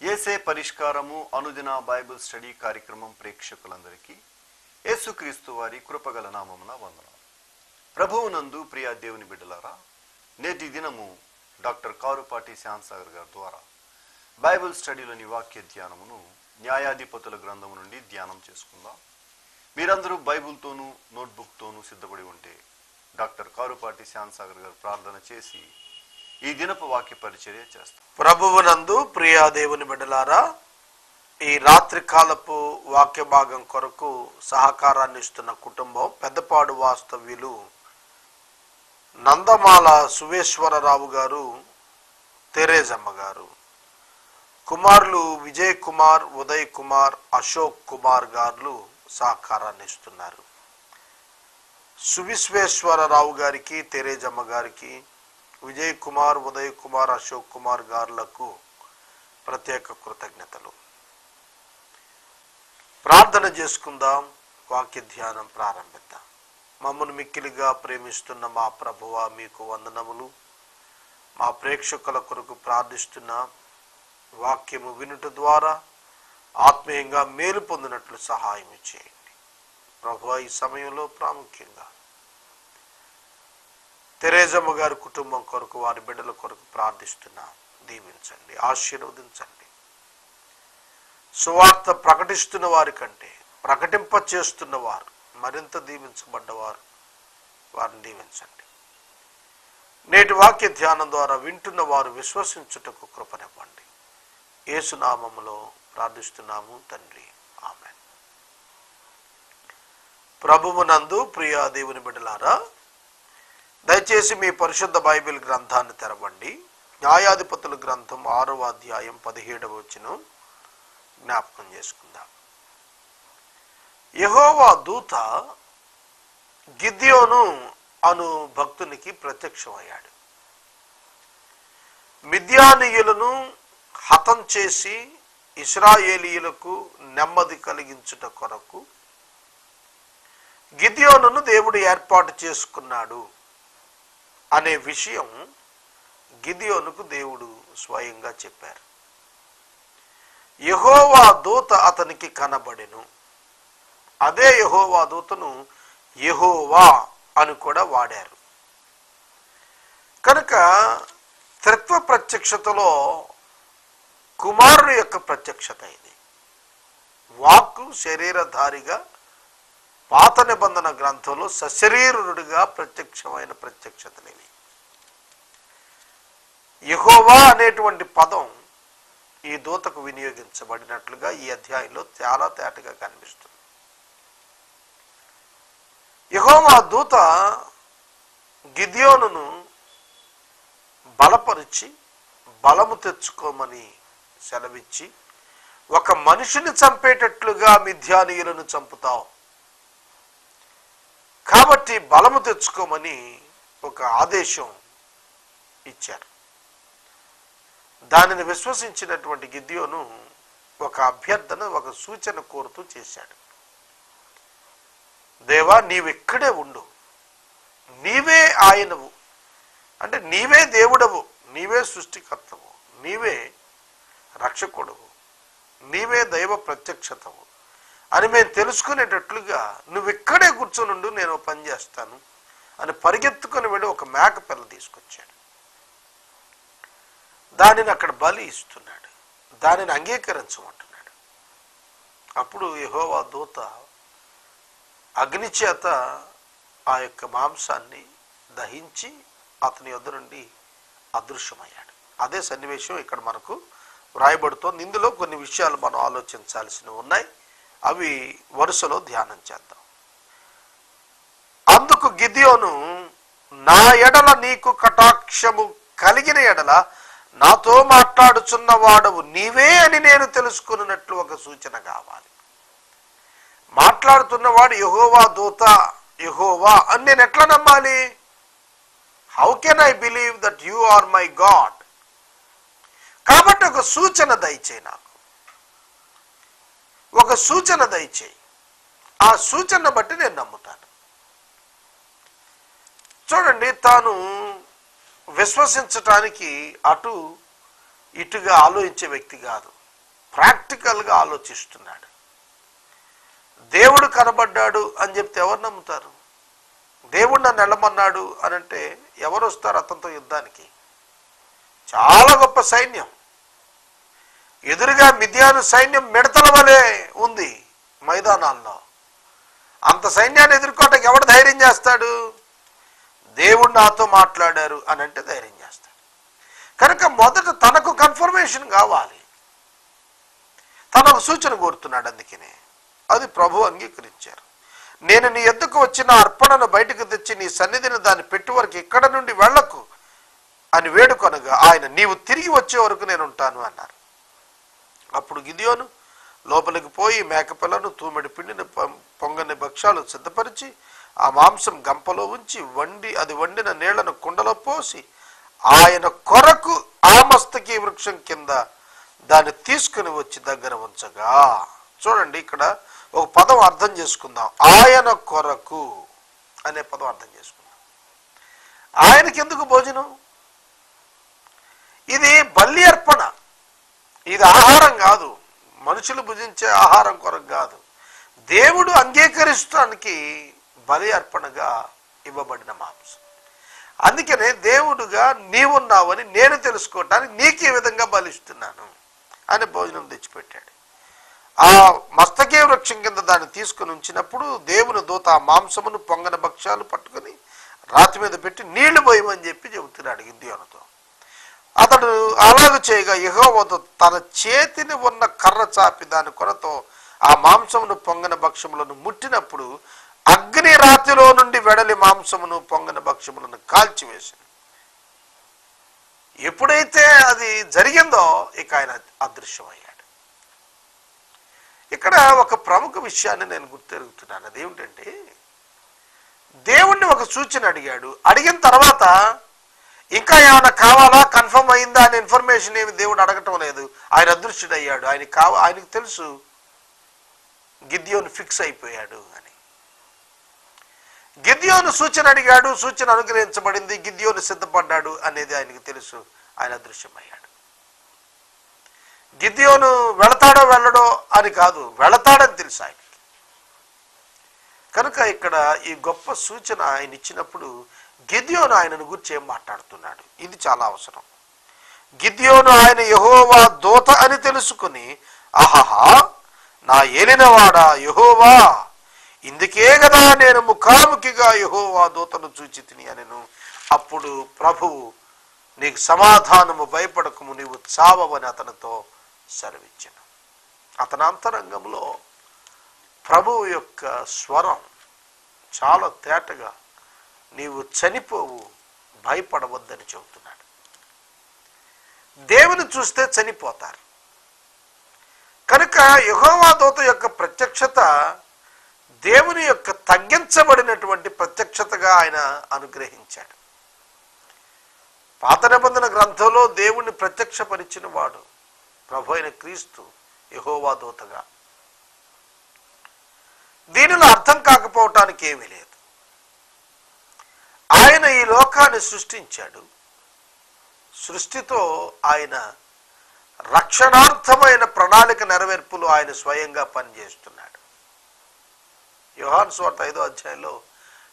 యేసే పరిష్కారము అనుదిన Bible study కార్యక్రమం ప్రేక్షకులందరికీ యేసుక్రీస్తు వారి కృపగల నామమున వందనాలు. ప్రభువునందు ప్రియ దేవుని బిడ్డలారా, నేటి దినము డాక్టర్ కారుపాటి శ్యాంసాగర్ గారి ద్వారా బైబిల్ స్టడీలోని వాక్య ధ్యానమును న్యాయాధిపతుల గ్రంథము నుండి ధ్యానం చేసుకుందాం. మీరందరూ బైబిల్తోనూ నోట్బుక్తోనూ సిద్ధపడి ఉంటే డాక్టర్ కారుపాటి శ్యాంసాగర్ గారు ప్రార్థన చేసి ఈ దినపు వాక్య పరిచర్య చేస్తాం. ప్రభువునందు ప్రియ దేవుని బిడ్డలారా, ఈ రాత్రి కాలపు వాక్య భాగం కొరకు సహకారాన్ని ఇస్తున్న కుటుంబం పెద్దపాడు వాస్తవ్యులు నందమాల సువేశ్వరరావు గారు, తెరేజమ్మ గారు, కుమారులు విజయ్ కుమార్, ఉదయ్ కుమార్, అశోక్ కుమార్ గారు సహకారాన్ని ఇస్తున్నారు. సువిశ్వేశ్వరరావు గారికి, తెరేజమ్మ గారికి, విజయ్ కుమార్, ఉదయ్ కుమార్, అశోక్ కుమార్ గారులకు ప్రత్యేక కృతజ్ఞతలు. ప్రార్థన చేసుకుందాం, వాక్య ధ్యానం ప్రారంభిద్దాం. మమ్మల్ని మిక్కిలిగా ప్రేమిస్తున్న మా ప్రభువా, మీకు వందనములు. మా ప్రేక్షకుల కొరకు ప్రార్థిస్తున్న వాక్యము వినుట ద్వారా ఆత్మీయంగా మేలు పొందినట్లు సహాయం చేయండి ప్రభువా. ఈ సమయంలో ప్రాముఖ్యంగా తెరేజమ్మ గారి కుటుంబం కొరకు, వారి బిడ్డల కొరకు ప్రార్థిస్తున్నాం. దీవించండి, ఆశీర్వదించండి. సువార్త ప్రకటిస్తున్న వారి కంటే ప్రకటింప చేస్తున్న వారు మరింత దీవించబడ్డవారు, వారిని దీవించండి. నేటి వాక్య ధ్యానం ద్వారా వింటున్న వారు విశ్వసించుటకు కృపనివ్వండి. యేసునామములో ప్రార్థిస్తున్నాము తండ్రి, ఆమేన్. ప్రభువునందు ప్రియ దేవుని బిడ్డలారా, దయచేసి మీ పరిశుద్ధ బైబిల్ గ్రంథాన్ని తెరవండి. న్యాయాధిపతుల గ్రంథం 6వ అధ్యాయం 17వ వచనం జ్ఞాపకం చేసుకుందాం. యెహోవా దూత గిద్యోను అను భక్తునికి ప్రత్యక్షమయ్యాడు. మిద్యానీయులను హతం చేసి ఇశ్రాయేలీయులకు నెమ్మది కలిగించుట కొరకు గిద్యోనును దేవుడు ఏర్పాటు చేసుకున్నాడు అనే విషయం గిద్యోనుకు దేవుడు స్వయంగా చెప్పారు. యెహోవా దూత అతనికి కనబడెను. అదే యెహోవా దూతను యెహోవా అని కూడా వాడారు. కనుక త్రిత్వ ప్రత్యక్షతలో కుమారుని యొక్క ప్రత్యక్షత ఇది. వాక్కు శరీరధారిగా పాత నిబంధన గ్రంథంలో సశరీరుడిగా ప్రత్యక్షమైన ప్రత్యక్షతలేవి. యెహోవా అనేటువంటి పదం ఈ దూతకు వినియోగించబడినట్లుగా ఈ అధ్యాయంలో చాలా తేటగా కనిపిస్తుంది. యెహోవా దూత గిద్యోనును బలపరిచి బలము తెచ్చుకోమని సెలవిచ్చి, ఒక మనిషిని చంపేటట్లుగా మిద్యానీయులను చంపుతావు కాబట్టి బలము తెచ్చుకోమని ఒక ఆదేశం ఇచ్చారు. దానిని విశ్వసించినటువంటి గిద్యోను ఒక అభ్యర్థన, ఒక సూచన కోరుతూ చేశాడు. దేవా, నీవిక్కడే ఉండు, నీవే ఆయనవు, అంటే నీవే దేవుడవు, నీవే సృష్టికర్తవు, నీవే రక్షకుడవు, నీవే దైవ ప్రత్యక్షతవు అని మేము తెలుసుకునేటట్లుగా నువ్వు ఇక్కడే కూర్చొనుండు, నేను పని చేస్తాను అని పరిగెత్తుకొని వెళ్ళి ఒక మేక పిల్ల తీసుకొచ్చాడు. దానిని అక్కడ బలి ఇస్తున్నాడు, దానిని అంగీకరించమంటున్నాడు. అప్పుడు యెహోవా దూత అగ్ని చేత ఆ యొక్క మాంసాన్ని దహించి అతని యొద్ద నుండి అదృశ్యమయ్యాడు. అదే సన్నివేశం ఇక్కడ మనకు వ్రాయబడుతోంది. ఇందులో కొన్ని విషయాలు మనం ఆలోచించాల్సినవి ఉన్నాయి. అవి వరుసలో ధ్యానం చేద్దాం. అందుకు గిద్యోను, నా ఎడల నీకు కటాక్షము కలిగిన ఎడల నాతో మాట్లాడుచున్న వాడవు నీవే అని నేను తెలుసుకున్నట్లు ఒక సూచన కావాలి. మాట్లాడుతున్నవాడు యెహోవా దూత, యెహోవా అని నేను ఎట్లా నమ్మాలి? How can I believe that you are my God? కాబట్టి ఒక సూచన దయచేయి, నాకు ఒక సూచన దయచేయి. ఆ సూచన బట్టి నేను నమ్ముతాను. చూడండి, తాను విశ్వసించటానికి అటు ఇటుగా ఆలోచించే వ్యక్తి కాదు. ప్రాక్టికల్గా ఆలోచిస్తున్నాడు. దేవుడు కనబడ్డాడు అని చెప్తే ఎవరు నమ్ముతారు? దేవుడు నన్ను వెళ్ళమన్నాడు అని అంటే ఎవరు వస్తారు అతనితో యుద్ధానికి? చాలా గొప్ప సైన్యం ఎదురుగా, మిద్యాను సైన్యం మిడతల వలె ఉంది మైదానాల్లో. అంత సైన్యాన్ని ఎదుర్కోవటానికి ఎవడు ధైర్యం చేస్తాడు? దేవుడు నాతో మాట్లాడారు అని అంటే ధైర్యం చేస్తాడు. కనుక మొదట తనకు కన్ఫర్మేషన్ కావాలి. తనకు సూచన కోరుతున్నాడు. అందుకనే అది ప్రభు అంగీకరించారు. నేను నీ ఎద్దుకు వచ్చిన అర్పణను బయటకు తెచ్చి నీ సన్నిధిని దాన్ని పెట్టి వరకు ఇక్కడ నుండి వెళ్ళకు అని వేడుకొనగా ఆయన నీవు తిరిగి వచ్చే వరకు నేను ఉంటాను అన్నారు. అప్పుడు గిదియోను లోపలికి పోయి మేకపిల్లను, తూమెడి పిండిని, పొంగని భక్ష్యాలు సిద్ధపరిచి ఆ మాంసం గంపలో ఉంచి అది వండిన నీళ్లను కుండలో పోసి ఆయన కొరకు ఆ మస్తకి వృక్షం కింద దాన్ని తీసుకుని వచ్చి దగ్గర ఉంచగా, చూడండి ఇక్కడ ఒక పదం అర్థం చేసుకుందాం. ఆయన కొరకు అనే పదం అర్థం చేసుకుందాం. ఆయనకి ఎందుకు భోజనం? ఇది బలి అర్పణ, ఇది ఆహారం కాదు, మనుషులు భుజించే ఆహారం కొరకు కాదు. దేవుడు అంగీకరించడానికి బలి అర్పణగా ఇవ్వబడిన మాంసం. అందుకనే దేవుడుగా నీవున్నావని నేను తెలుసుకోవటానికి నీకు ఈ విధంగా బలిస్తున్నాను అని భోజనం తెచ్చిపెట్టాడు. ఆ మస్తకే వృక్షం కింద దాన్ని తీసుకుని ఉంచినప్పుడు దేవుని దూత ఆ మాంసమును, పొంగన భక్ష్యాలు పట్టుకుని రాతి మీద పెట్టి నీళ్లు పోయమని చెప్పి చెబుతున్నాడు గిద్యోనుతో. అతడు అలాగ చేయగా యెహోవా తన చేతిని ఉన్న కర్ర చాపి దాని కొరతో ఆ మాంసమును, పొంగన భక్ష్యములను ముట్టినప్పుడు అగ్ని రాతిలో నుండి వెడలి మాంసమును, పొంగన భక్ష్యములను కాల్చివేసింది. ఎప్పుడైతే అది జరిగిందో ఇక ఆయన అదృశ్యమయ్యాడు. ఇక్కడ ఒక ప్రముఖ విషయాన్ని నేను గుర్తెరుగుతున్నాను. అదేమిటంటే, దేవుణ్ణి ఒక సూచన అడిగాడు. అడిగిన తర్వాత ఇంకా ఏమైనా కావాలా, కన్ఫర్మ్ అయిందా అనే ఇన్ఫర్మేషన్ ఏమి దేవుడు అడగటం లేదు. ఆయన అదృశ్యుడయ్యాడు. ఆయనకు తెలుసు గిద్యోను ఫిక్స్ అయిపోయాడు అని. గిద్యోను సూచన అడిగాడు, సూచన అనుగ్రహించబడింది, గిద్యోను సిద్ధపడ్డాడు అనేది ఆయనకు తెలుసు. ఆయన అదృశ్యమయ్యాడు. గిద్యోను వెళతాడో వెళ్ళడో అని కాదు, వెళతాడని తెలుసు ఆయనకి. కనుక ఇక్కడ ఈ గొప్ప సూచన ఆయన ఇచ్చినప్పుడు గిద్యోను ఆయనను గురించి ఏం మాట్లాడుతున్నాడు, ఇది చాలా అవసరం. గిద్యోను ఆయన యెహోవా దూత అని తెలుసుకుని, ఆహాహా నా ఏలినవాడా యెహోవా, ఇందుకే కదా నేను ముఖాముఖిగా యెహోవా దూతను చూచి తిని అనెను. అప్పుడు ప్రభువు నీకు సమాధానము, భయపడకము, నీవు చావవని అతనితో సెలవిచ్చాను. అతని అంతరంగంలో ప్రభువు యొక్క స్వరం చాలా తేటగా నీవు చనిపోవు, భయపడవద్దని చెబుతున్నాడు. దేవుని చూస్తే చనిపోతారు. కనుక యెహోవా దూత యొక్క ప్రత్యక్షత దేవుని యొక్క తగ్గించబడినటువంటి ప్రత్యక్షతగా ఆయన అనుగ్రహించాడు. పాత నిబంధన గ్రంథంలో దేవుణ్ణి ప్రత్యక్షపరిచిన వాడు ప్రభు అయిన క్రీస్తు యెహోవా దూతగా. దీనిలో అర్థం కాకపోవటానికి ఏమీ లేదు. ఆయన ఈ లోకాన్ని సృష్టించాడు. సృష్టితో ఆయన రక్షణార్థమైన ప్రణాళిక నెరవేర్పులు ఆయన స్వయంగా పనిచేస్తున్నాడు. యోహాను సువార్త 5వ అధ్యాయంలో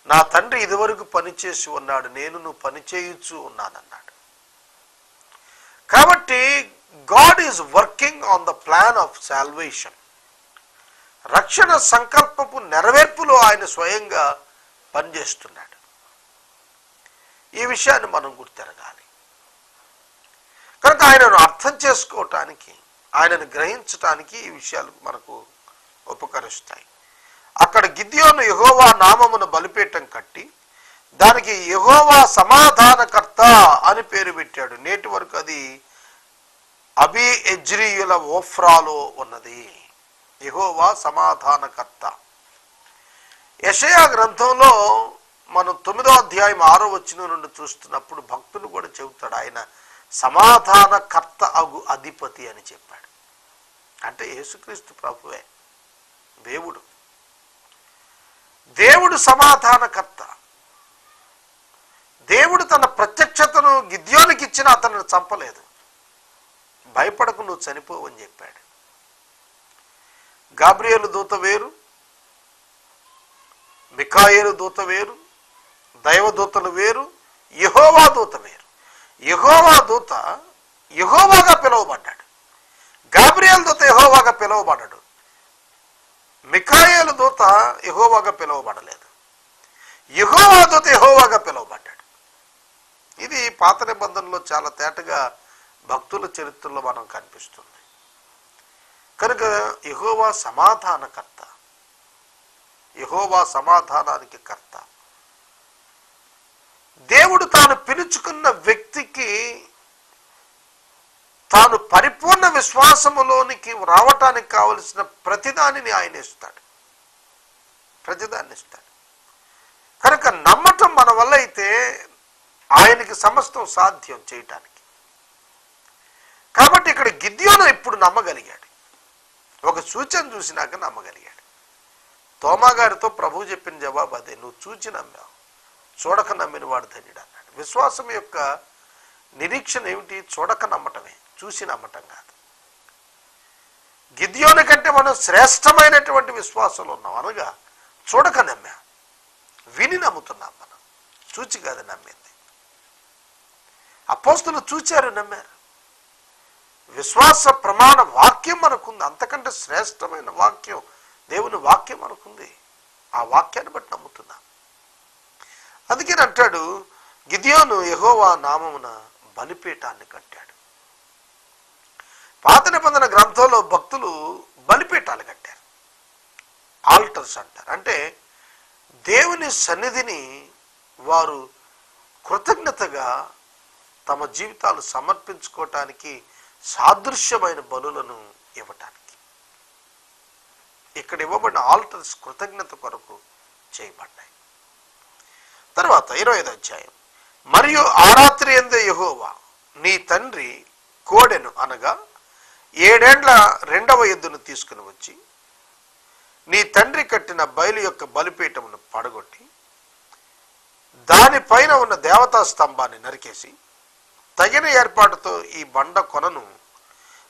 నా తండ్రి ఇదివరకు పనిచేసి ఉన్నాడు, నేను నువ్వు పనిచేయచ్చు ఉన్నానన్నాడు. కాబట్టి God is working on the plan of salvation. రక్షణ సంకల్పపు నెరవేర్పులో ఆయన స్వయంగా పనిచేస్తున్నాడు. ఈ విషయాన్ని మనం గుర్తెరగాలి. కనుక ఆయనను అర్థం చేసుకోవటానికి, ఆయనను గ్రహించటానికి ఈ విషయాలు మనకు ఉపకరిస్తాయి. అక్కడ గిద్యోను యెహోవా నామమును బలిపీఠం కట్టి దానికి యెహోవా సమాధానకర్త అని పేరు పెట్టాడు. నేటి వరకు అది అబీ ఎజ్రీయుల ఓఫ్రాలో ఉన్నది. యెహోవా సమాధానకర్త. యెషయా గ్రంథంలో మనం 9వ అధ్యాయం 6వ వచనం నుండి చూస్తున్నప్పుడు భక్తులు కూడా చెబుతాడు, ఆయన సమాధానకర్త అగు అధిపతి అని చెప్పాడు. అంటే యేసుక్రీస్తు ప్రభువే దేవుడు. దేవుడు సమాధానకర్త. దేవుడు తన ప్రత్యక్షతను గిద్యోనికి ఇచ్చిన అతను చంపలేదు. భయపడకు, నువ్వు చనిపోవని చెప్పాడు. గాబ్రియేలు దూత వేరు, మిఖాయేలు దూత వేరు, దైవదూతలు వేరు, యెహోవా దూత వేరు. యెహోవా దూత యెహోవాగా పిలువబడ్డాడు. గాబ్రియేలు దూత యెహోవాగా పిలువబడ్డాడు. మిఖాయేలు దూత యెహోవాగా పిలువబడలేదు. యెహోవా దూత యెహోవాగా పిలువబడ్డాడు. ఇది పాత నిబంధనలో చాలా తేటగా భక్తుల చరిత్రలో మనం కనిపిస్తుంది. కనుక యెహోవా సమాధానకర్త, యెహోవా సమాధానానికి కర్త. దేవుడు తాను పిలుచుకున్న వ్యక్తికి తాను పరిపూర్ణ విశ్వాసములోనికి రావటానికి కావలసిన ప్రతిదానిని ఆయన ఇస్తాడు, ప్రతిదాన్ని ఇస్తాడు. కనుక నమ్మటం మన వల్ల అయితే ఆయనకి సమస్తం సాధ్యం చేయటానికి. కాబట్టి ఇక్కడ గిద్యోను ఇప్పుడు నమ్మగలిగాడు, ఒక సూచన చూసినాక నమ్మగలిగాడు. తోమా గారితో ప్రభువు చెప్పిన జవాబు అదే, నువ్వు చూచి నమ్మావు, చూడక నమ్మిన వాడు ధన్యుడు అన్నాడు. విశ్వాసం యొక్క నిరీక్షణ ఏమిటి? చూడక నమ్మటమే, చూసి నమ్మటం కాదు. గిద్యోను కంటే మనం శ్రేష్టమైనటువంటి విశ్వాసంలో ఉన్నాం, అనగా చూడక నమ్మా, విని నమ్ముతున్నాం. మనం చూచి కాదు నమ్మింది. అపోస్తలులు చూచారు, నమ్మారు. విశ్వాస ప్రమాణ వాక్యం మనకుంది, అంతకంటే శ్రేష్టమైన వాక్యం దేవుని వాక్యం మనకుంది. ఆ వాక్యాన్ని బట్టి నమ్ముతున్నాం. అందుకని అంటాడు, గిద్యోను యెహోవా నామమున బలిపీఠాన్ని కట్టాడు. పాత నిబంధన గ్రంథంలో భక్తులు బలిపీఠాలు కట్టారు, ఆల్టర్స్ అంటారు. అంటే దేవుని సన్నిధిని వారు కృతజ్ఞతగా తమ జీవితాలు సమర్పించుకోవటానికి సాదృశ్యమైన బలులను ఇవ్వటానికి ఇక్కడ ఇవ్వబడిన ఆల్టర్స్ కృతజ్ఞత కొరకు చేయబడ్డాయి. తర్వాత 25వ అధ్యాయం. మరియు ఆ రాత్రి యందు యెహోవా నీ తండ్రి కోడెను, అనగా 7 ఏండ్ల 2వ ఎద్దును తీసుకుని వచ్చి నీ తండ్రి కట్టిన బయలు యొక్క బలిపీఠమును పడగొట్టి దానిపైన ఉన్న దేవతా స్తంభాన్ని నరికేసి తగిన ఏర్పాటుతో ఈ బండ కొనను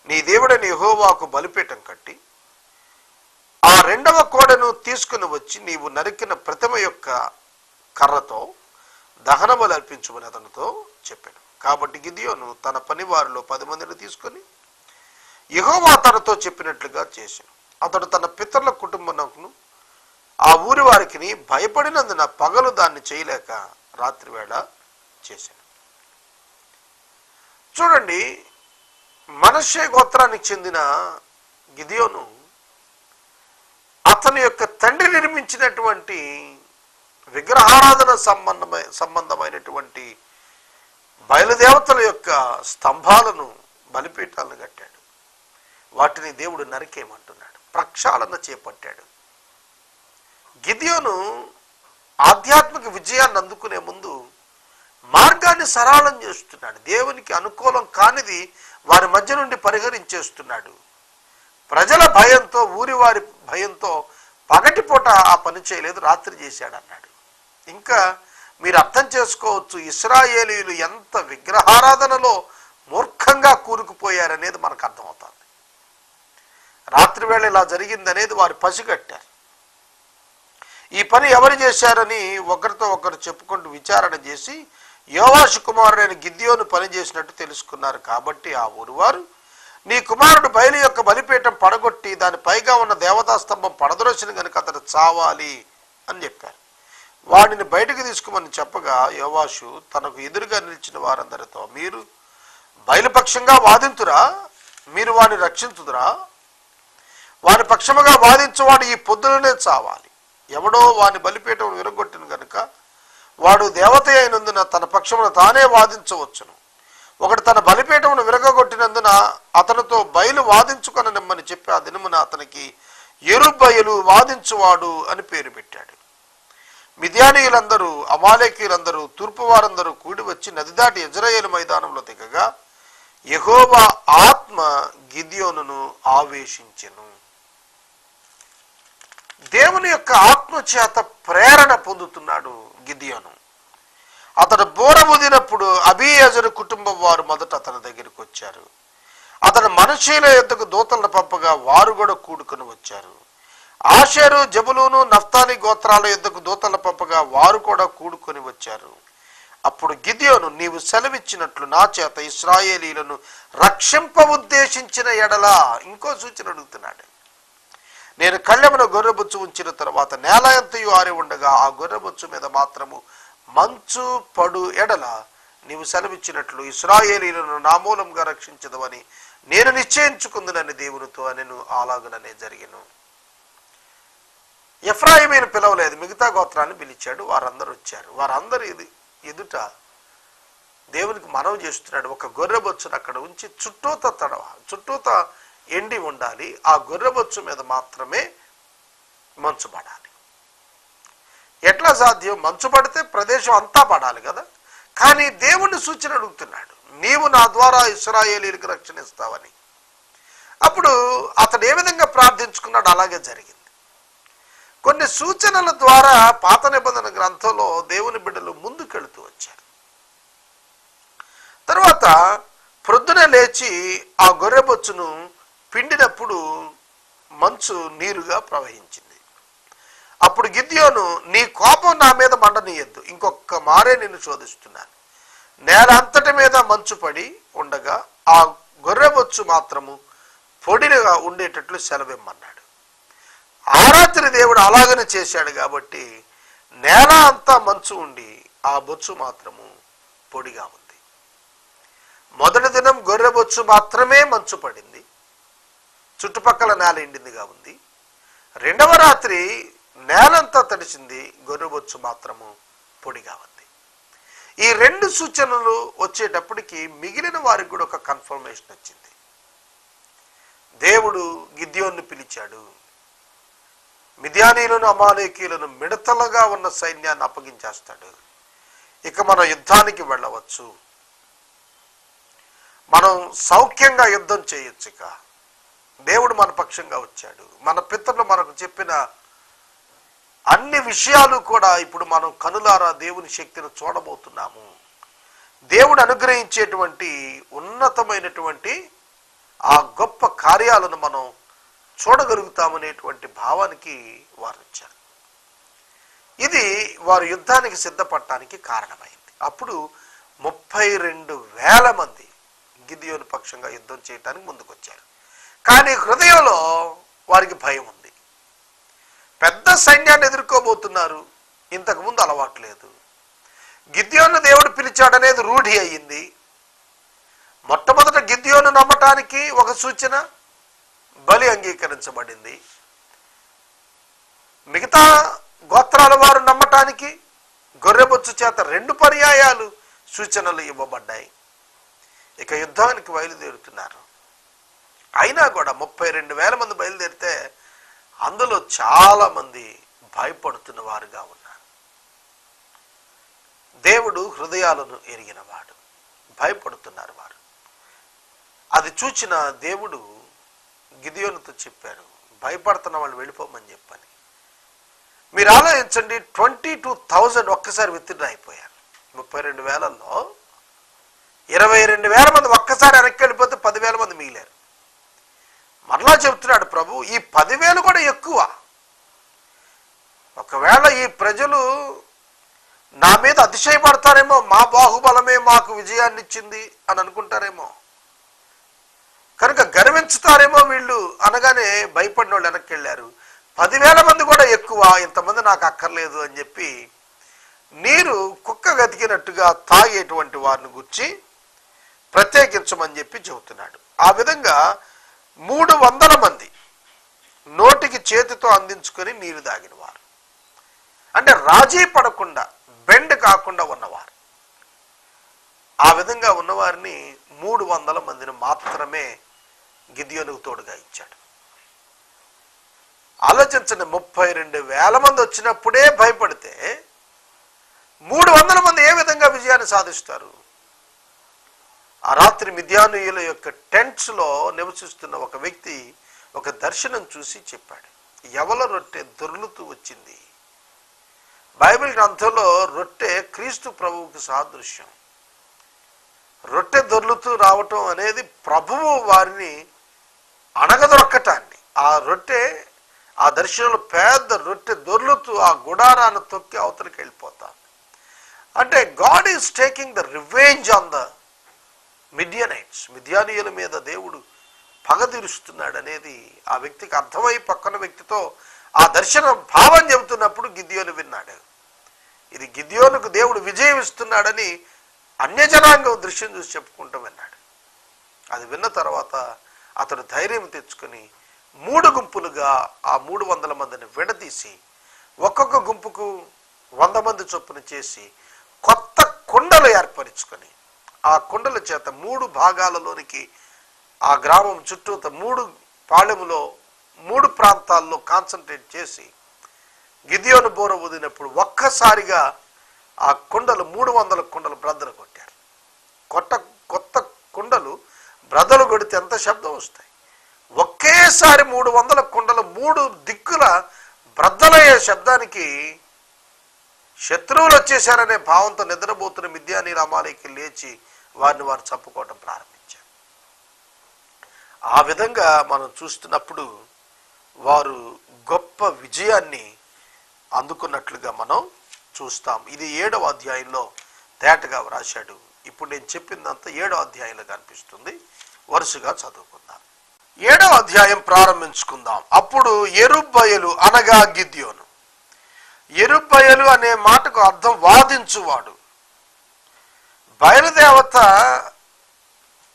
నీ దేవుడైన యెహోవాకు బలిపీఠం కట్టి ఆ 2వ కోడెను తీసుకుని వచ్చి నీవు నరికిన ప్రతిమ యొక్క కర్రతో దహన బలి అర్పించుమని అతనితో చెప్పాడు. కాబట్టి గిద్యోను తన పని వారిలో 10 మందిని తీసుకొని యెహోవా తనతో చెప్పినట్లుగా చేశాను. అతడు తన పితరుల కుటుంబమును ఆ ఊరి వారికి భయపడినందున పగలు దాన్ని చేయలేక రాత్రి వేళ చేశాను. చూడండి, మనష్షే గోత్రానికి చెందిన గిద్యోను అతని యొక్క తండ్రి నిర్మించినటువంటి విగ్రహారాధన సంబంధమైనటువంటి బయలుదేవతల యొక్క స్తంభాలను, బలిపీఠాలను కట్టాడు. వాటిని దేవుడు నరికేయమంటున్నాడు, ప్రక్షాళన చేపట్టాడు. గిద్యోను ఆధ్యాత్మిక విజయాన్ని అందుకునే ముందు మార్గాన్ని సరళం చేస్తున్నాడు. దేవునికి అనుకూలం కానిది వారి మధ్య నుండి పరిహరించేస్తున్నాడు. ప్రజల భయంతో, ఊరి వారి భయంతో పగటిపూట ఆ పని చేయలేదు, రాత్రి చేశాడు అన్నాడు. ఇంకా మీరు అర్థం చేసుకోవచ్చు ఇశ్రాయేలీయులు ఎంత విగ్రహారాధనలో మూర్ఖంగా కూరుకుపోయారనేది మనకు అర్థమవుతుంది. రాత్రి వేళ ఇలా జరిగిందనేది వారు పసిగట్టారు. ఈ పని ఎవరు చేశారని ఒకరితో ఒకరు చెప్పుకుంటూ విచారణ చేసి యోవాషు కుమారుడైన గిద్యోను పని చేసినట్టు తెలుసుకున్నారు. కాబట్టి ఆ ఊరువారు నీ కుమారుడు బయలు యొక్క బలిపీఠం పడగొట్టి దాని పైగా ఉన్న దేవతా స్తంభం పడద్రోసిన కనుక అతడు చావాలి అని చెప్పారు. వాడిని బయటకు తీసుకోమని చెప్పగా యోవాషు తనకు ఎదురుగా నిలిచిన వారందరితో, మీరు బయలుపక్షంగా వాదింతురా, మీరు వాడిని రక్షించుదురా? వాని పక్షముగా వాదించువాడు ఈ పొద్దులనే చావాలి. ఎవడో వాని బలిపీఠం విరగొట్టిన కనుక వాడు దేవత అయినందున తన పక్షమును తానే వాదించవచ్చును. ఒకడు తన బలిపీఠమును విరగొట్టినందున అతనితో బయలు వాదించుకొననిమ్మని చెప్పి ఆ దినమున అతనికి యెరుబ్బయలు వాదించువాడు అని పేరు పెట్టాడు. మిద్యానీయులందరూ, అమాలేకీయులందరూ, తూర్పు వారందరూ కూడి వచ్చి నది దాటి యెజ్రెయేలు మైదానంలో దిగగా యెహోవా ఆత్మ గిద్యోనును ఆవేశించెను. దేవుని యొక్క ఆత్మ చేత ప్రేరణ పొందుతున్నాడు గిద్యోను. అతడు బోర ఊదినప్పుడు అబీయెజరు కుటుంబం వారు మొదట అతని దగ్గరికి వచ్చారు. అతడు మనష్షీయుల యొద్దకు దూతలను పంపగా వారు కూడా కూడుకొని వచ్చారు. ఆషేరు, జబులూను, నఫ్తాలి గోత్రాల యొద్దకు దూతలను పంపగా వారు కూడా కూడుకొని వచ్చారు. అప్పుడు గిద్యోను, నీవు సెలవిచ్చినట్లు నా చేత ఇశ్రాయేలీలను రక్షింప ఉద్దేశించిన ఎడల, ఇంకో సూచన అడుగుతున్నాడు. నేను కళ్ళెమున గొర్రెబొచ్చు ఉంచిన తర్వాత నేల ఎంతయు ఆరి ఉండగా ఆ గొర్రెబొచ్చు మీద మాత్రము మంచు పడు ఎడల నీవు సెలవిచ్చినట్లు ఇశ్రాయేలీలను నా మూలంగా రక్షించదవని నేను నిశ్చయించుకుందునని దేవునితో అనెను. అలాగుననే జరిగెను. ఎఫ్రాయిమీని పిలవలేదు, మిగతా గోత్రాన్ని పిలిచాడు. వారందరూ వచ్చారు. వారందరూ ఎదుట దేవునికి మనవి చేస్తున్నాడు. ఒక గొర్రెబొచ్చును అక్కడ ఉంచి చుట్టూత ఎండి ఉండాలి. ఆ గొర్రెబొచ్చు మీద మాత్రమే మంచు పడాలి. ఎట్లా సాధ్యం? మంచు పడితే ప్రదేశం అంతా పడాలి కదా. కానీ దేవుణ్ణి సూచన అడుగుతున్నాడు, నీవు నా ద్వారా ఇశ్రాయేలీలకు రక్షణ ఇస్తావని. అప్పుడు అతడు ఏ విధంగా ప్రార్థించుకున్నాడు అలాగే జరిగింది. కొన్ని సూచనల ద్వారా పాత నిబంధన గ్రంథంలో దేవుని బిడ్డలు ముందుకెళుతూ వచ్చారు. తర్వాత ప్రొద్దున లేచి ఆ గొర్రెబొచ్చును పిండినప్పుడు మంచు నీరుగా ప్రవహించింది. అప్పుడు గిద్యోను, నీ కోపం నా మీద మండనీయద్దు, ఇంకొక మారే నిన్ను శోధిస్తున్నాను. నేల అంతటి మీద మంచు పడి ఉండగా ఆ గొర్రెబొచ్చు మాత్రము పొడిగా ఉండేటట్లు సెలవిమ్మన్నాడు. ఆ రాత్రి దేవుడు అలాగనే చేశాడు కాబట్టి నేల అంతా మంచు ఉండి ఆ బొచ్చు మాత్రము పొడిగా ఉంది. మొదటి దినం గొర్రెబొచ్చు మాత్రమే మంచు పడింది, చుట్టుపక్కల నేల ఎండిందిగా ఉంది. రెండవ రాత్రి నేలంతా తడిసింది, గొర్రెబొచ్చు మాత్రము పొడిగా ఉంది. ఈ రెండు సూచనలు వచ్చేటప్పటికి మిగిలిన వారికి కూడా ఒక కన్ఫర్మేషన్ వచ్చింది. దేవుడు గిద్యోన్ని పిలిచాడు. మిద్యానీయులను అమాలేకీయులను మిడతలుగా ఉన్న సైన్యాన్ని అప్పగించేస్తాడు. ఇక మనం యుద్ధానికి వెళ్ళవచ్చు, మనం సౌఖ్యంగా యుద్ధం చేయొచ్చు. ఇక దేవుడు మన పక్షంగా వచ్చాడు. మన పితరులు మనకు చెప్పిన అన్ని విషయాలు కూడా ఇప్పుడు మనం కనులారా దేవుని శక్తిని చూడబోతున్నాము. దేవుడు అనుగ్రహించేటువంటి ఉన్నతమైనటువంటి ఆ గొప్ప కార్యాలను మనం చూడగలుగుతామనేటువంటి భావానికి వారు వచ్చారు. ఇది వారు యుద్ధానికి సిద్ధపడటానికి కారణమైంది. అప్పుడు 32,000 మంది గిద్యోను పక్షంగా యుద్ధం చేయటానికి ముందుకొచ్చారు. కానీ హృదయంలో వారికి భయం ఉంది. పెద్ద సైన్యాన్ని ఎదుర్కోబోతున్నారు, ఇంతకుముందు అలవాటు లేదు. గిద్యోను దేవుడు పిలిచాడనేది రూఢి అయ్యింది. మొట్టమొదట గిద్యోను నమ్మటానికి ఒక సూచన బలి అంగీకరించబడింది. మిగతా గోత్రాల వారు నమ్మటానికి గొర్రెబొచ్చు చేత 2 పర్యాయాలు సూచనలు ఇవ్వబడ్డాయి. ఇక యుద్ధానికి బయలుదేరుతున్నారు. అయినా కూడా 32,000 మంది బయలుదేరితే అందులో చాలా మంది భయపడుతున్న వారుగా ఉన్నారు. దేవుడు హృదయాలను ఎరిగినవాడు, భయపడుతున్నారు వారు. అది చూచిన దేవుడు గిద్యోనుతో చెప్పారు, భయపడుతున్న వాళ్ళు వెళ్ళిపోమని చెప్పని. మీరు ఆలోచించండి, 22,000 ఒక్కసారి విత్డ్రా అయిపోయారు. 32,000లో 22,000 మంది ఒక్కసారి వెనక్కి వెళ్ళిపోతే 10,000 మంది మిగిలారు. మరలా చెబుతున్నాడు ప్రభు, ఈ 10,000 కూడా ఎక్కువ. ఒకవేళ ఈ ప్రజలు నా మీద అతిశయపడతారేమో, మా బాహుబలమే మాకు విజయాన్ని ఇచ్చింది అని అనుకుంటారేమో, కనుక గర్వించుతారేమో వీళ్ళు అనగానే భయపడిన వాళ్ళు వెనక్కి వెళ్ళారు. 10,000 మంది కూడా ఎక్కువ, ఇంతమంది నాకు అక్కర్లేదు అని చెప్పి నీరు కుక్క గతికినట్టుగా తాగేటువంటి వారిని గుర్చి ప్రత్యేకించమని చెప్పి చెబుతున్నాడు. ఆ విధంగా 300 మంది నోటికి చేతితో అందించుకొని నీరు తాగిన వారు, అంటే రాజీ పడకుండా బెండ్ కాకుండా ఉన్నవారు. ఆ విధంగా ఉన్నవారిని 300 మందిని మాత్రమే గిద్యోనుకు తోడుగా ఇచ్చాడు. ఆలోచించండి, 32,000 మంది వచ్చినప్పుడే భయపడితే 300 మంది ఏ విధంగా విజయాన్ని సాధిస్తారు? ఆ రాత్రి మిద్యానీయుల యొక్క టెంట్స్లో నివసిస్తున్న ఒక వ్యక్తి ఒక దర్శనం చూసి చెప్పాడు, యవల రొట్టె దొర్లుతూ వచ్చింది. బైబిల్ గ్రంథంలో రొట్టె క్రీస్తు ప్రభువుకి సాదృశ్యం. రొట్టె దొర్లుతూ రావటం అనేది ప్రభువు వారిని అణగదొరక్కటాన్ని, ఆ రొట్టె ఆ దర్శనంలో పెద్ద రొట్టె దొర్లుతూ ఆ గుడారాన్ని తొక్కి అవతలికి వెళ్ళిపోతాను. అంటే God is taking the revenge on the Midianites. మిద్యానీయుల మీద దేవుడు పగ తీరుస్తున్నాడు అనేది ఆ వ్యక్తికి అర్థమై పక్కన వ్యక్తితో ఆ దర్శన భావం చెబుతున్నప్పుడు గిద్యోను విన్నాడు. ఇది గిద్యోనుకు దేవుడు విజయం ఇస్తున్నాడని అన్యజనాంగం దృశ్యం చూసి చెప్పుకుంటూ విన్నాడు. అది విన్న తర్వాత అతడు ధైర్యం తెచ్చుకొని 3 గుంపులుగా ఆ 300 మందిని విడదీసి ఒక్కొక్క గుంపుకు 100 మంది చొప్పున చేసి కొత్త కుండలు ఏర్పరుచుకొని ఆ కుండల చేత 3 భాగాలలోనికి ఆ గ్రామం చుట్టూ 3 పాళెములో 3 ప్రాంతాల్లో కాన్సన్ట్రేట్ చేసి గిద్యోను బోర ఊదినప్పుడు ఒక్కసారిగా ఆ కుండలు 300 కుండలు బ్రద్దలు కొట్టారు. కొత్త కుండలు బ్రద్దలు కొడితే ఎంత శబ్దం వస్తాయి. ఒకేసారి 300 కుండలు 3 దిక్కుల బ్రద్దలయ్యే శబ్దానికి శత్రువులు వచ్చేశారనే భావంతో నిద్రపోతున్న మిద్యానీయుల అమాలేకి లేచి వారిని వారు చంపుకోవటం ప్రారంభించారు. ఆ విధంగా మనం చూస్తున్నప్పుడు వారు గొప్ప విజయాన్ని అందుకున్నట్లుగా మనం చూస్తాం. ఇది 7వ అధ్యాయంలో తేటగా వ్రాశాడు. ఇప్పుడు నేను చెప్పిందంతా 7వ అధ్యాయంలో కనిపిస్తుంది. వరుసగా చదువుకుందాం. 7వ అధ్యాయం ప్రారంభించుకుందాం. అప్పుడు యెరుబ్బయలు అనగా గిద్యోను. యెరుబ్బయలు అనే మాటకు అర్థం వాదించువాడు. బయలుదేవత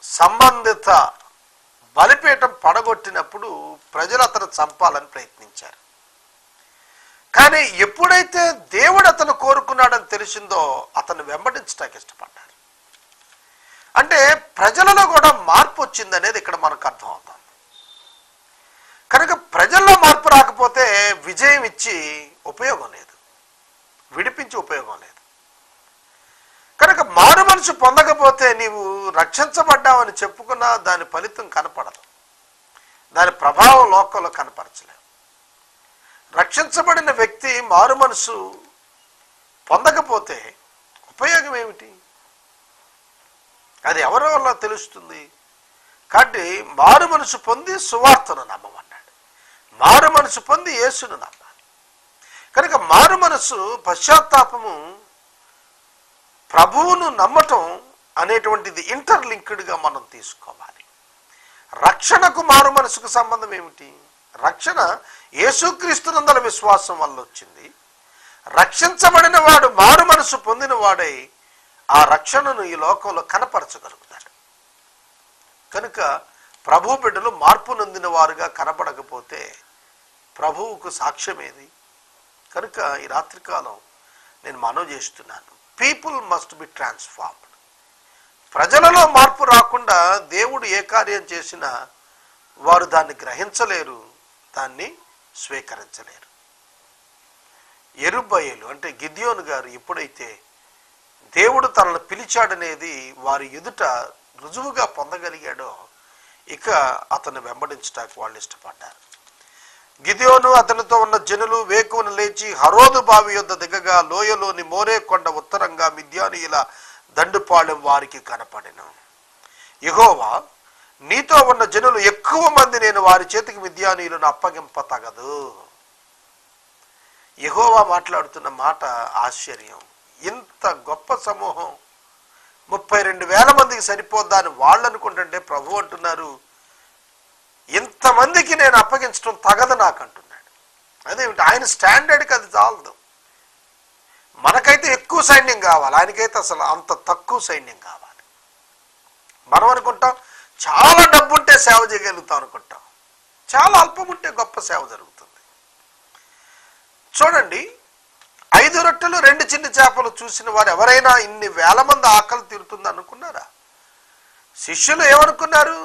సంబంధిత బలిపీఠం పడగొట్టినప్పుడు ప్రజలు అతను చంపాలని ప్రయత్నించారు. కానీ ఎప్పుడైతే దేవుడు అతను కోరుకున్నాడని తెలిసిందో అతను వెంబడించడానికి ఇష్టపడ్డారు. అంటే ప్రజలలో కూడా మార్పు వచ్చిందనేది ఇక్కడ మనకు అర్థం అవుతుంది. కనుక ప్రజల్లో మార్పు రాకపోతే విజయం ఇచ్చి ఉపయోగం లేదు, విడిపించి ఉపయోగం లేదు. కనుక మారు మనసు పొందకపోతే నీవు రక్షించబడ్డావని చెప్పుకున్నా దాని ఫలితం కనపడదు, దాని ప్రభావం లోకంలో కనపరచలేదు. రక్షించబడిన వ్యక్తి మారు మనసు పొందకపోతే ఉపయోగం ఏమిటి? అది ఎవరి వల్ల తెలుస్తుంది? కాబట్టి మారు మనసు పొంది సువార్తను నమ్మమన్నాడు. మారు మనసు పొంది యేసును నమ్మాలి. కనుక మారు మనసు, పశ్చాత్తాపము, ప్రభువును నమ్మటం అనేటువంటిది ఇంటర్లింక్డ్గా మనం తీసుకోవాలి. రక్షణకు మారు మనసుకు సంబంధం ఏమిటి? రక్షణ యేసుక్రీస్తునందల విశ్వాసం వల్ల వచ్చింది. రక్షించబడిన వాడు మారు మనసు పొందిన వాడై ఆ రక్షణను ఈ లోకంలో కనపరచగలుగుతాడు. కనుక ప్రభు బిడ్డలు మార్పు నొందిన వారుగా కనపడకపోతే ప్రభువుకు సాక్ష్యం ఏది? కనుక ఈ రాత్రికాలం నేను మనవి చేస్తున్నాను, పీపుల్ మస్ట్ బి ట్రాన్స్ఫార్మ్డ్. ప్రజలలో మార్పు రాకుండా దేవుడు ఏ కార్యం చేసినా వారు దాన్ని గ్రహించలేరు, దాన్ని స్వీకరించలేరు. యెరుబ్బయలు అంటే గిద్యోను గారు ఎప్పుడైతే దేవుడు తనను పిలిచాడనేది వారి ఎదుట రుజువుగా పొందగలిగాడో ఇక అతను వెంబడించడానికి వాళ్ళు ఇష్టపడ్డారు. గిద్యోను అతనితో ఉన్న జనులు వేకువను లేచి హరోదు బావి యొద్ద దిగగా లోయలోని మోరే కొండ ఉత్తరంగా మిద్యానీయుల దండుపాళెం వారికి కనపడెను. యెహోవా, నీతో ఉన్న జనులు ఎక్కువ మంది, నేను వారి చేతికి మిద్యానీయులను అప్పగింప తగదు. యెహోవా మాట్లాడుతున్న మాట ఆశ్చర్యం. ఇంత గొప్ప సమూహం 32,000 మందికి సరిపోద్దా అని వాళ్ళు అనుకుంటుంటే ప్రభు అంటున్నారు, ఇంతమందికి నేను అప్పగించడం తగదు నాకు అంటున్నాడు. అదేమిటి? ఆయన స్టాండర్డ్కి అది చాలదు. మనకైతే ఎక్కువ సైన్యం కావాలి, ఆయనకైతే అసలు అంత తక్కువ సైన్యం కావాలి. మనం అనుకుంటాం చాలా డబ్బు ఉంటే సేవ చేయగలుగుతాం అనుకుంటాం, చాలా అల్పం ఉంటే గొప్ప సేవ జరుగుతుంది. చూడండి, 5 రొట్టెలు 2 చిన్న చేపలు చూసిన వారు ఎవరైనా ఇన్ని వేల మంది ఆకలి తీరుతుంది అనుకున్నారా? శిష్యులు ఏమనుకున్నారు?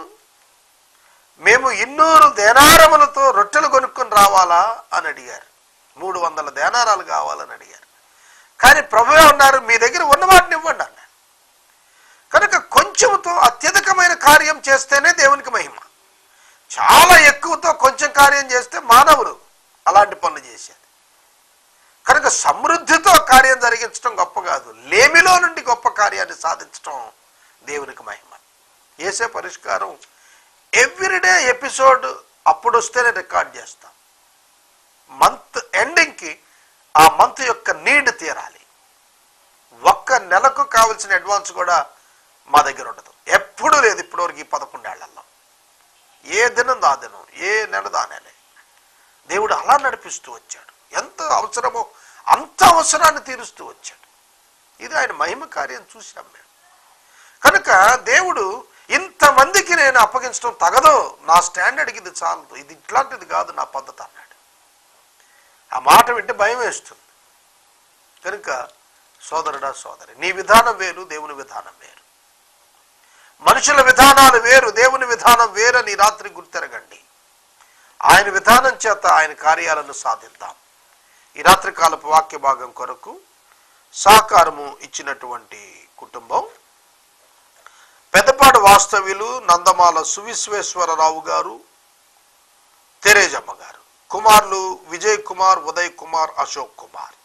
మేము 200 దేనారములతో రొట్టెలు కొనుక్కొని రావాలా అని అడిగారు. 300 దేనారాలు కావాలని అడిగారు. కానీ ప్రభువే ఉన్నారు, మీ దగ్గర ఉన్న వాటిని ఇవ్వండి అన్నారు. కనుక కొంచెంతో అత్యధికమైన కార్యం చేస్తేనే దేవునికి మహిమ. చాలా ఎక్కువతో కొంచెం కార్యం చేస్తే మానవులు అలాంటి పనులు చేసేది. కనుక సమృద్ధితో కార్యం జరిగించడం గొప్ప కాదు, లేమిలో నుండి గొప్ప కార్యాన్ని సాధించడం దేవునికి మహిమ. యేసే పరిష్కారం ఎవ్రీడే ఎపిసోడ్ అప్పుడు వస్తేనే రికార్డ్ చేస్తాం. మంత్ ఎండింగ్కి ఆ మంత్ యొక్క నీడ్ తీరాలి. ఒక్క నెలకు కావలసిన అడ్వాన్స్ కూడా మా దగ్గర ఉండదు, ఎప్పుడూ లేదు. ఇప్పటివరకు ఈ 11 ఏళ్లలో ఏ దినం దా దినం, ఏ నెల దా నెలే దేవుడు అలా నడిపిస్తూ వచ్చాడు. ఎంత అవసరమో అంత అవసరాన్ని తీరుస్తూ వచ్చాడు. ఇది ఆయన మహిమ కార్యం చూసాం మేము. కనుక దేవుడు ఇంతమందికి నేను అప్పగించడం తగదు, నా స్టాండర్డ్కి ఇది చాలదు, ఇది ఇట్లాంటిది కాదు నా పద్ధతి అన్నాడు. ఆ మాట వింటే భయం వేస్తుంది. కనుక సోదరుడా సోదరి, నీ విధానం వేరు, దేవుని విధానం వేరు. మనుషుల విధానాలు వేరు, దేవుని విధానం వేరని రాత్రి గుర్తెరగండి. ఆయన విధానం చేత ఆయన కార్యాలను సాధిద్దాం. ఈ రాత్రి కాలపు వాక్య భాగం కొరకు సహకారము ఇచ్చినటువంటి కుటుంబం పెద్దపాడు వాస్తవ్యులు నందమాల సువిశ్వేశ్వరరావు గారు, తెరేజమ్మ గారు, కుమారులు విజయ్ కుమార్, ఉదయ్ కుమార్, అశోక్ కుమార్.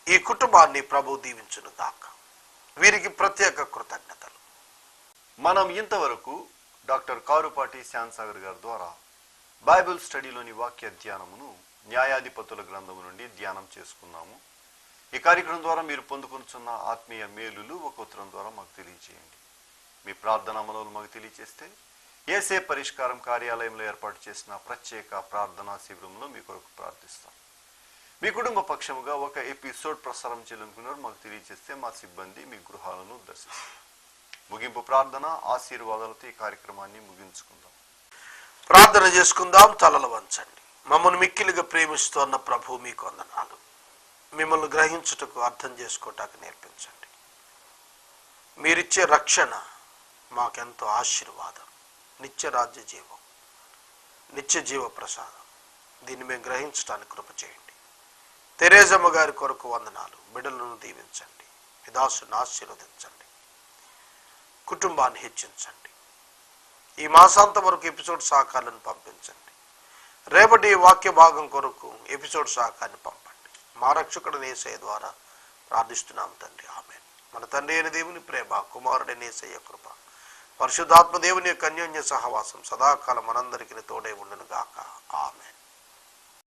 ఈ కుటుంబాన్ని ప్రభు దీవించును గాక. వీరికి ప్రత్యేక కృతజ్ఞతలు. మనం ఇంతవరకు డాక్టర్ కారుపాటి శ్యాన్సాగర్ గారి ద్వారా బైబిల్ స్టడీలోని వాక్య ధ్యానమును న్యాయాధిపతుల గ్రంథము నుండి ధ్యానం చేసుకున్నాము. ఈ కార్యక్రమం ద్వారా మీరు పొందుకొనుచున్న ఆత్మీయ మేలులు ఒక ఉత్తరం ద్వారా మాకు తెలియజేయండి. మీ ప్రార్థనా మనవులు మాకు తెలియజేస్తే యేసే పరిష్కారం కార్యాలయంలో ఏర్పాటు చేసిన ప్రత్యేక ప్రార్థనా శిబిరంలో మీ కొరకు ప్రార్థిస్తాం. మీ కుటుంబ పక్షముగా ఒక ఎపిసోడ్ ప్రసారం చేయాలనుకున్నారు మాకు తెలియజేస్తే మా సిబ్బంది మీ గృహాలను దర్శిస్తారు. ముగింపు ప్రార్థన ఆశీర్వాదాలతో ఈ కార్యక్రమాన్ని ముగించుకుందాం. ప్రార్థన చేసుకుందాం. తలలు వంచండి. మమ్మల్ని మిక్కిలిగా ప్రేమిస్తున్న ప్రభు మీకు వందనాలు. మిమ్మల్ని గ్రహించుటకు, అర్థం చేసుకోవటానికి నేర్పించండి. మీరిచ్చే రక్షణ మాకెంతో ఆశీర్వాదం, నిత్య రాజ్య జీవం, నిత్య జీవ ప్రసాదం. దీన్ని మేము గ్రహించడానికి కృప చేయండి. తెరేజమ్మ గారి కొరకు వందనాలు. బిడ్డలను దీవించండి. విదాసుని ఆశీర్వదించండి. కుటుంబాన్ని హెచ్చించండి. ఈ మాసాంతం వరకు ఎపిసోడ్ సహకారాలను పంపించండి. రేపటి వాక్య భాగం కొరకు ఎపిసోడ్ సహకారాన్ని పంపండి. మా రక్షకుడు యేసయ్య ద్వారా ప్రార్థిస్తున్నాం తండ్రి. ఆమేన్. మన తండ్రి అయిన దేవుని ప్రేమ, కుమారుడైన యేసయ్య కృప, పరిశుద్ధాత్మ దేవుని యొక్క అన్యోన్య సహవాసం సదాకాలం మనందరికీ తోడై ఉండును గాక. ఆమేన్.